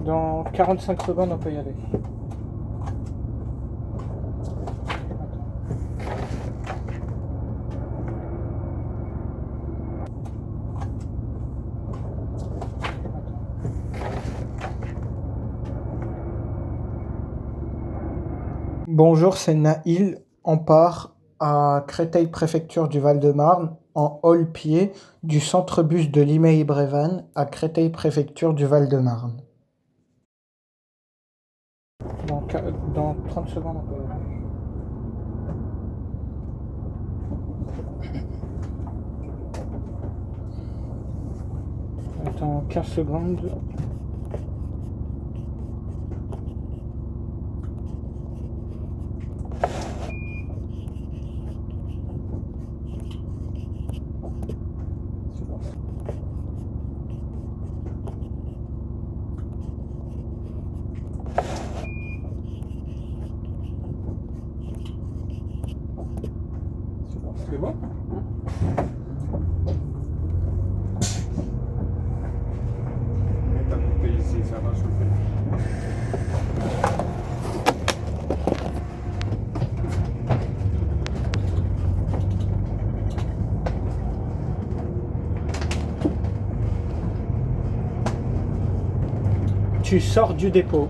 Dans 45 secondes, on peut y aller. Bonjour, c'est Naïl. On part à Créteil, préfecture du Val-de-Marne, en haut pied du centre bus de Limeil-Brévannes à Créteil, préfecture du Val-de-Marne. Dans 30 secondes, on peut y aller. Attends 15 secondes. C'est bon? Mets ta montée ici, ça va chauffer. Tu sors du dépôt.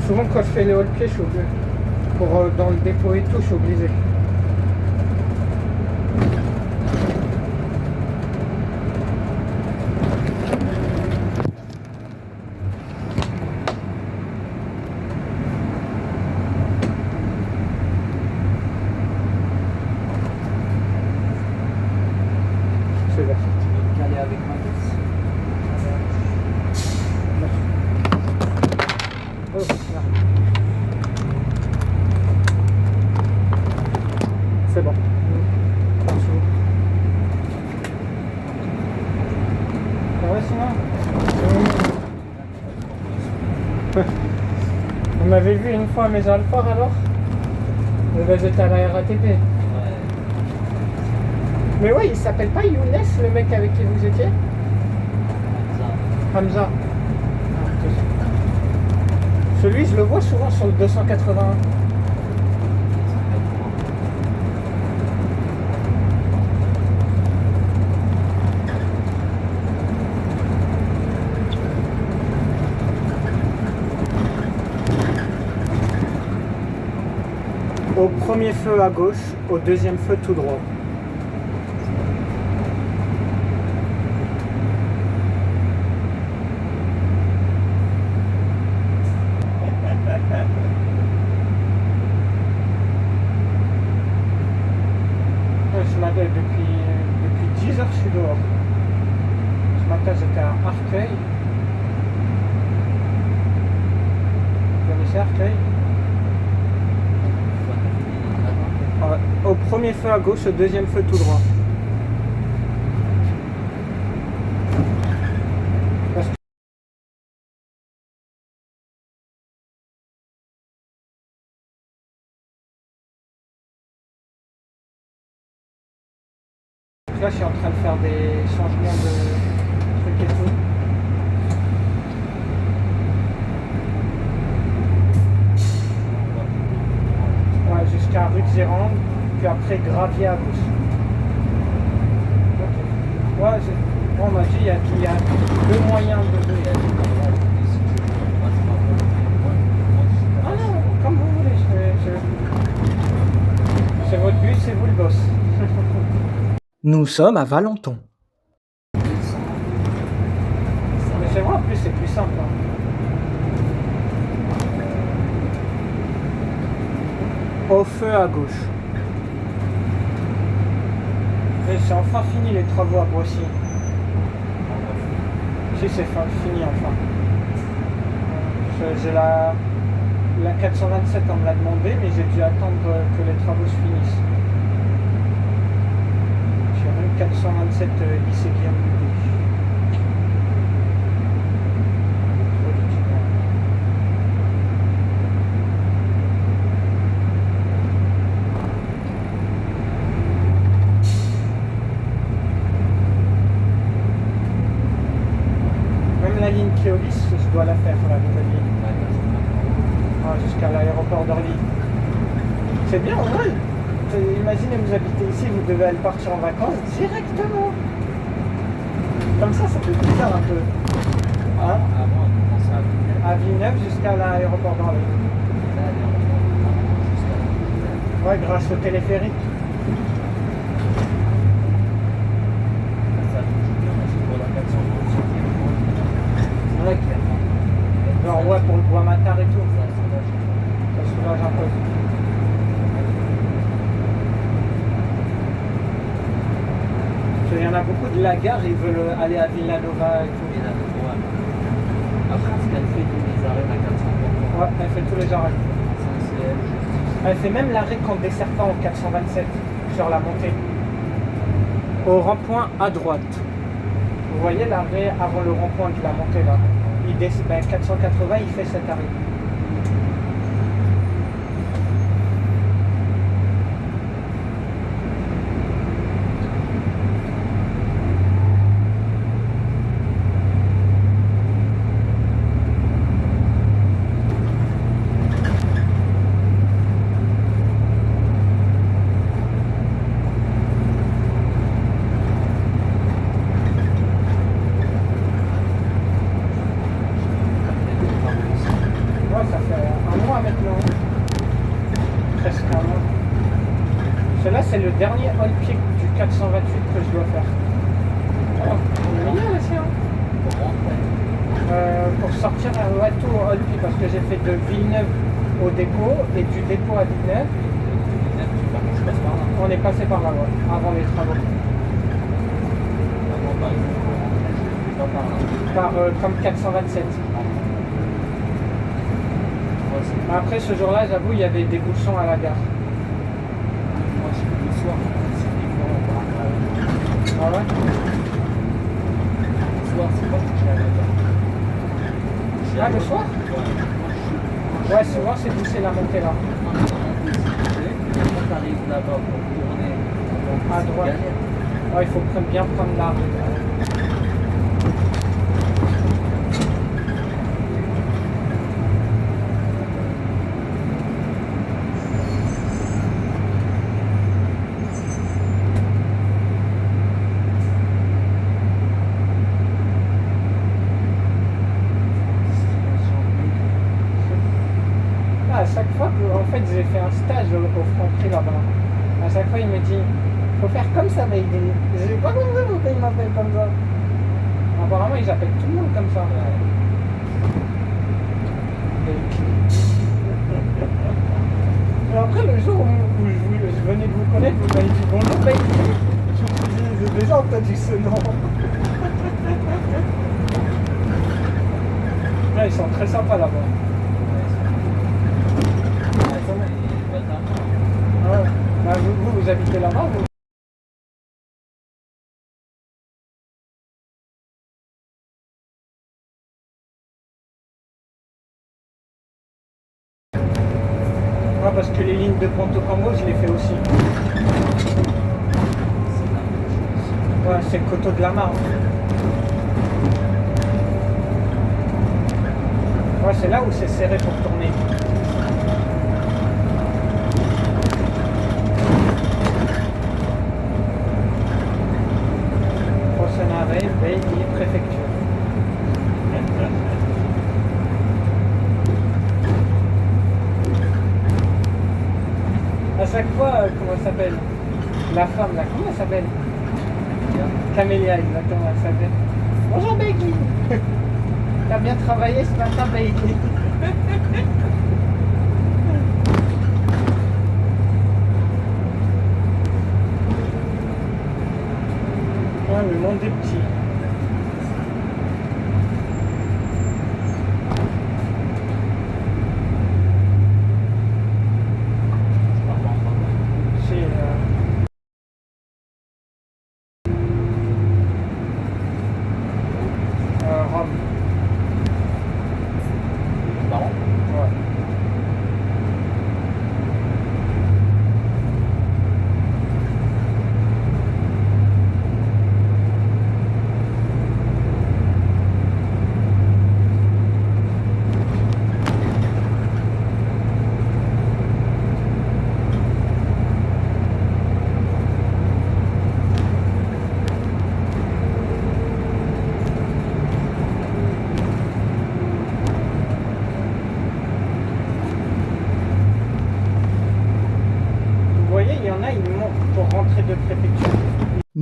Souvent quand je fais les hauts pieds, je suis obligé. Pour dans le dépôt et tout, je suis obligé. C'est bon. Caler avec ma gosse. Oh, là. C'est bon. Ça va sinon? On m'avait vu une fois à mes Alphares alors? J'étais à la RATP. Ouais. Mais ouais, il s'appelle pas Younes, le mec avec qui vous étiez? Ça. Hamza. Celui, je le vois souvent sur le 281. Au premier feu à gauche, au deuxième feu tout droit. Ce matin, depuis 10 heures, je suis dehors. Ce matin, j'étais à Arcueil. Vous connaissez Arcueil? Au premier feu à gauche, au deuxième feu tout droit. Là, je suis en train de faire des changements de trucs et tout. Ouais, jusqu'à rue de Zérande, puis après gravier à gauche. Ok. Ouais, on m'a dit qu'il y a deux moyens de deux. Ah non, comme vous voulez. C'est votre but, c'est vous le boss. Nous sommes à Valenton. Mais c'est vrai, en plus, c'est plus simple. Hein. Au feu à gauche. Et c'est enfin fini les travaux à Boissy. Si, c'est fini enfin. J'ai la La 427, on me l'a demandé, mais j'ai dû attendre que les travaux se finissent. Sur une 427 lycée Guillaume Louis. Même la ligne Keolis, je dois la faire, la nouvelle ligne. Jusqu'à l'aéroport d'Orly. C'est bien en vrai. Imaginez, vous habitez ici, vous devez aller partir en vacances directement. Comme ça fait bizarre un peu. Hein? Avant, on commençait À Villeneuve jusqu'à l'aéroport d'Orly. Ouais, grâce au téléphérique. Ouais, genre ouais, pour le bois matar et tout. Ça soulage un peu. Il y en a beaucoup de la gare, ils veulent aller à Villanova et tout. Après, ce qu'elle fait tous les arrêts à 400. Ouais, elle fait tous les arrêts. Elle fait même l'arrêt qu'en dessertant en 427 sur la montée. Au rond-point à droite. Vous voyez l'arrêt avant le rond-point de la montée là. 480, il fait cet arrêt. Ça fait un mois maintenant. Presque un mois. Celui-là, c'est le dernier all-pied du 428 que je dois faire. Oh, on est mignon aussi, hein. Pour sortir à tout all-pied, parce que j'ai fait de Villeneuve au dépôt et du dépôt à Villeneuve. On est passé par là, ouais, avant les travaux. Comme 427. Après ce jour-là, j'avoue, il y avait des bouchons à la gare. Moi, je fais le soir. Ah ouais? Le soir, c'est pas que je suis à la gare. Ah, le soir? Ouais, souvent c'est pousser la montée là. Quand t'arrives là-bas pour tourner À droite. Ouais, il faut bien prendre l'arbre. À chaque fois que en fait j'ai fait un stage au Franprix là-bas, à chaque fois il me dit faut faire comme ça Bailey. J'ai pas compris pourquoi il m'appelle comme ça. Apparemment ils appellent tout le monde comme ça. Et après le jour où je venais de vous connaître, vous m'avez dit bonjour Bailey. Je me suis dit j'ai déjà entendu ce nom. Ouais, ils sont très sympas là-bas. Ouais. Bah, vous habitez là-bas vous? Ouais, parce que les lignes de Ponto Combo, je les fais aussi. Ouais, c'est le coteau de la Marne. Ouais, c'est là où c'est serré pour tourner. Prochain arrêt, Bailly, préfecture. À chaque fois, comment elle s'appelle? La femme là, comment elle s'appelle? Camélia, exactement, elle s'appelle. Bonjour Bailly. T'as bien travaillé ce matin, Bailly. Ouais, le monde est petit.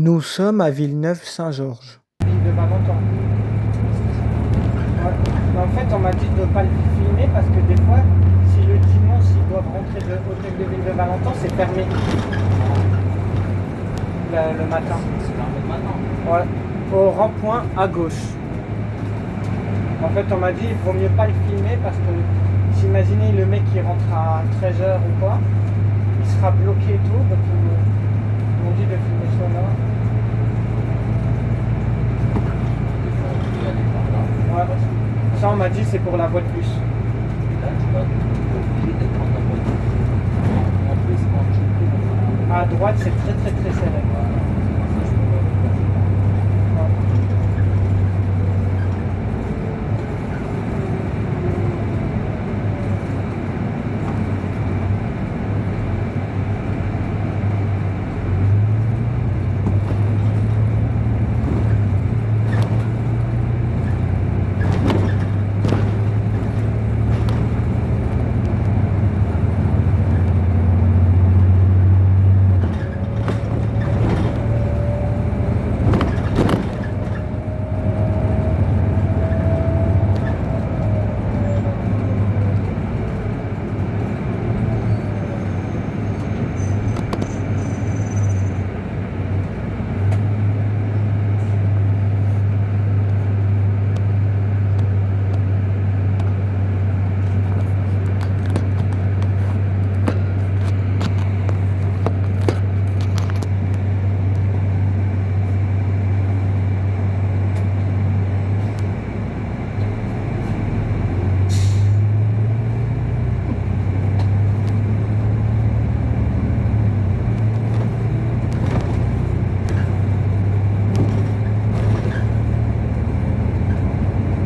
Nous sommes à Villeneuve-Saint-Georges. Ville de Valenton. Ouais. Mais en fait, on m'a dit de ne pas le filmer parce que des fois, si le dimanche ils doivent rentrer de l'hôtel de Ville de Valenton, c'est fermé le matin. C'est fermé le matin. Ouais. Au rond-point à gauche. En fait, on m'a dit il vaut mieux pas le filmer parce que s'imaginez le mec qui rentre à 13h ou quoi, il sera bloqué et tout. Donc ils m'ont dit de filmer ça là. Il faut aller par là. Ouais. Ça, on m'a dit c'est pour la voie de bus. Là, tu vas être obligé de prendre la voiture. En plus, quand tu cours, À droite, c'est très très très serré. ça, je peux pas le faire. Ouais.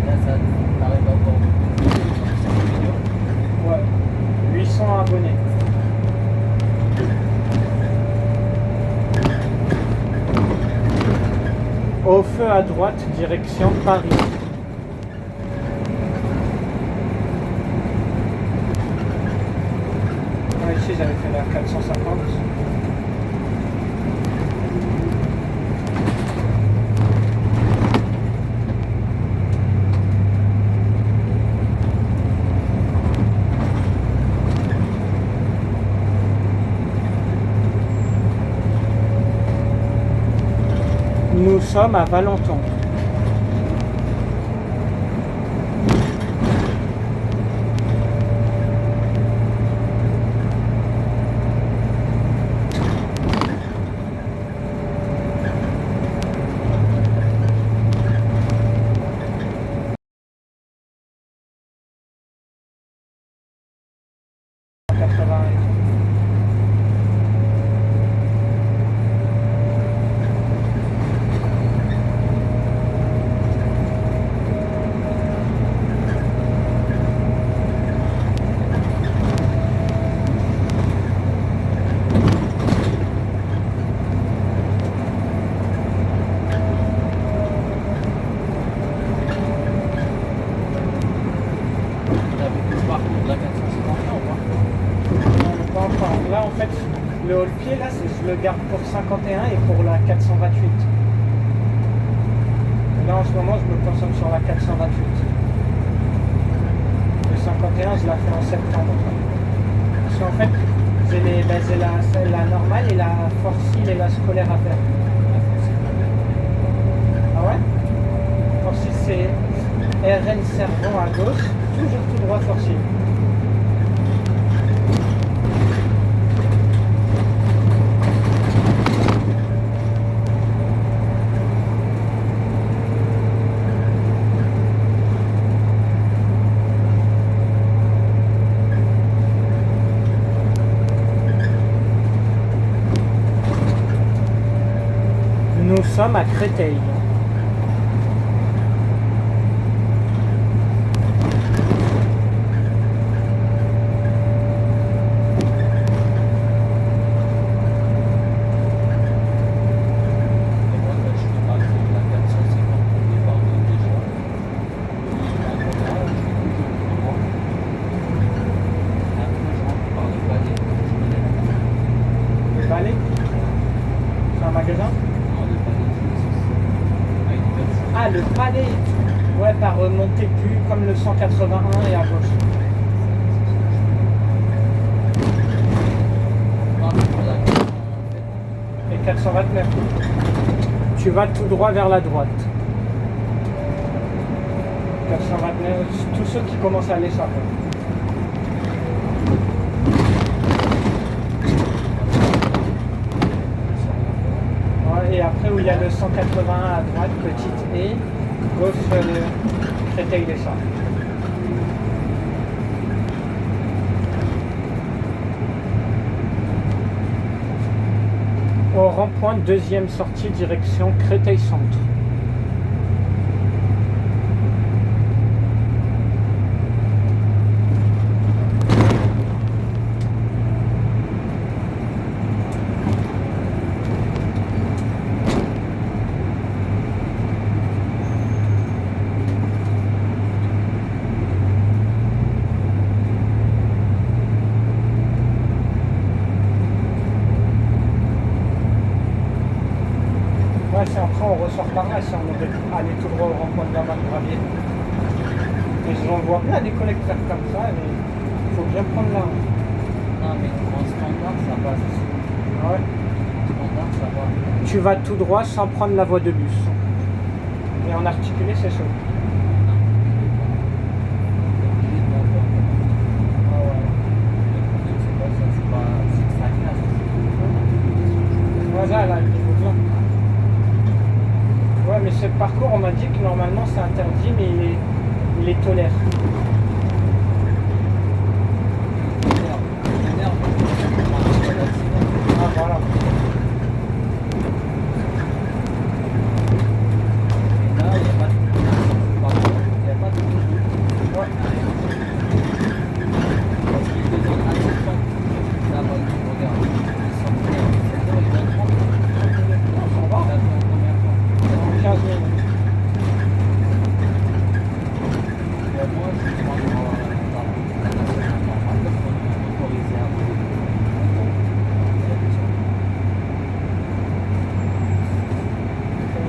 Là, ça t'arrives à avoir 5 millions. Ouais. 800 abonnés. Au feu à droite, direction Paris. Ouais, ici j'avais fait la 450. Nous sommes à Valenton. T'avais pu le parcours de la 451 ou pas? Non, pas encore. Là, en fait, le haut pied, là, je le garde pour 51 et pour la 428. Et là, en ce moment, je me concentre sur la 428. Le 51, je la fais en septembre. Parce qu'en fait, j'ai la normale et la forcile et la scolaire à faire. Ah ouais? Forcile, c'est RN Servant à gauche, toujours tout droit forcile. Nous sommes à Créteil. Et moi, là, je fais pas le tour de la 450 pour débarquer déjà. Et là, je fais toujours le droit. Après, je rentre par le palais. Je me lève. Le Valais. C'est un magasin? Non, aller ouais, par Montaigu, comme le 181 et à gauche. Et 429. Tu vas tout droit vers la droite. 429, tous ceux qui commencent à aller ça. Ouais, et après où il y a le 181 à droite, petite et gauche Créteil-les-Chats. Au rond-point, deuxième sortie, direction Créteil-Centre. Ouais, c'est après on ressort par là, si on devait aller tout droit au rond-point de la Gravier. Et j'en vois plein des collègues faire comme ça, mais il faut bien prendre là. Non, mais en standard, ça passe. Ouais. En standard, ça va. Tu vas tout droit sans prendre la voie de bus. Et en articulé, c'est chaud. Ah ouais. Voilà, là, il faut bien. Ouais, mais ce parcours, on m'a dit que normalement c'est interdit, mais il est toléré. Ah, voilà.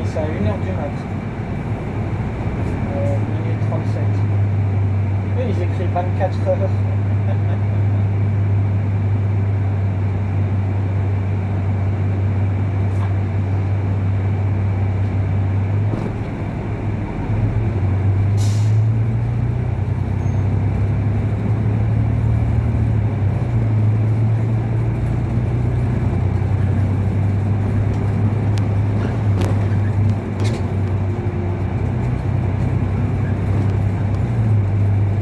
C'est à 1h du mat. Minute 37. Eux, ils écrivent 24 heures.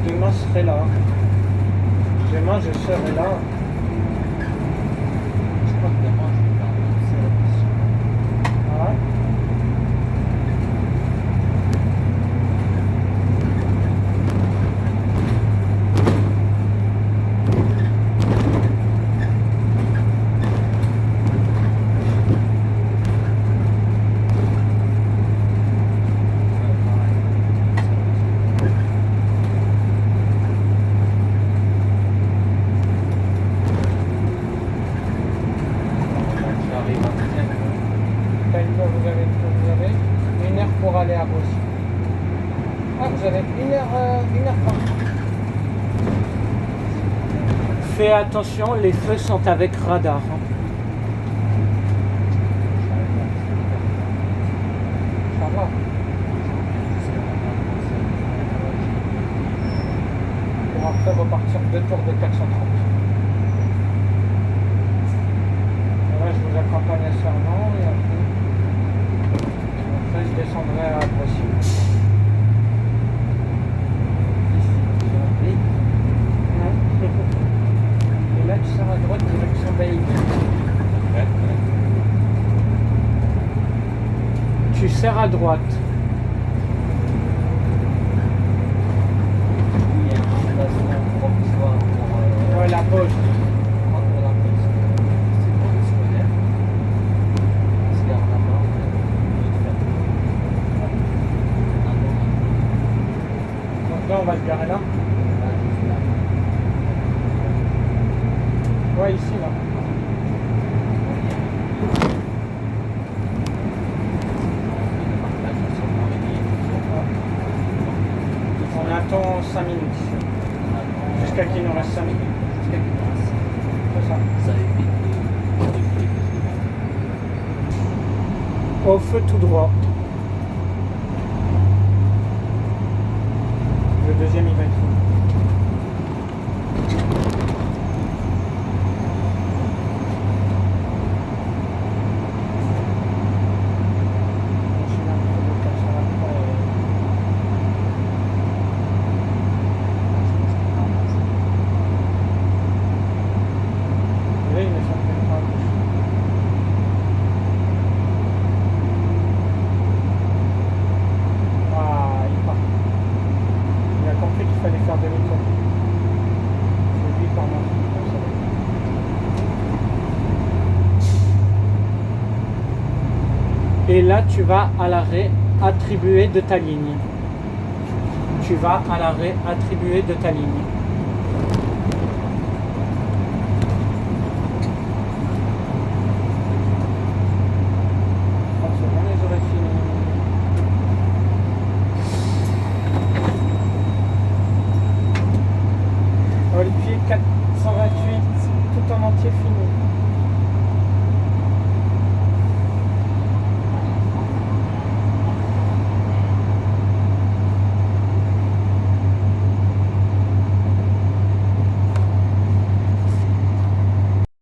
Demain, je serai là. Demain, je serai là. Je crois que demain, je vais faire un service. Ah ouais. J'arrive à 10h. Vous avez 1 heure pour aller à Beauce. Ah, vous avez 1h20. Fais attention, les feux sont avec radar. Ça va. Pour après repartir 2 tours de 430. Et là, je vous accompagne à Serment et après je descendrai à Poissy. Et là, tu sers à droite, direction Bailly. Tu sers à droite. Il y a une station provisoire pour Ouais, la poste. prendre la poste. C'est professionnel. On se garde là-bas. Donc là, on va se garer là. Ouais, ici, là. attend 5 minutes. Jusqu'à qu'il nous reste 5 minutes. Jusqu'à qu'il nous reste 5 minutes. C'est ça. Ça évite de reculer plus souvent. Au feu tout droit. Le deuxième, il va être fou. Et là, tu vas à l'arrêt attribué de ta ligne. Tu vas à l'arrêt attribué de ta ligne. C'est bon, les oreilles finies. Olivier 428, tout en entier fini.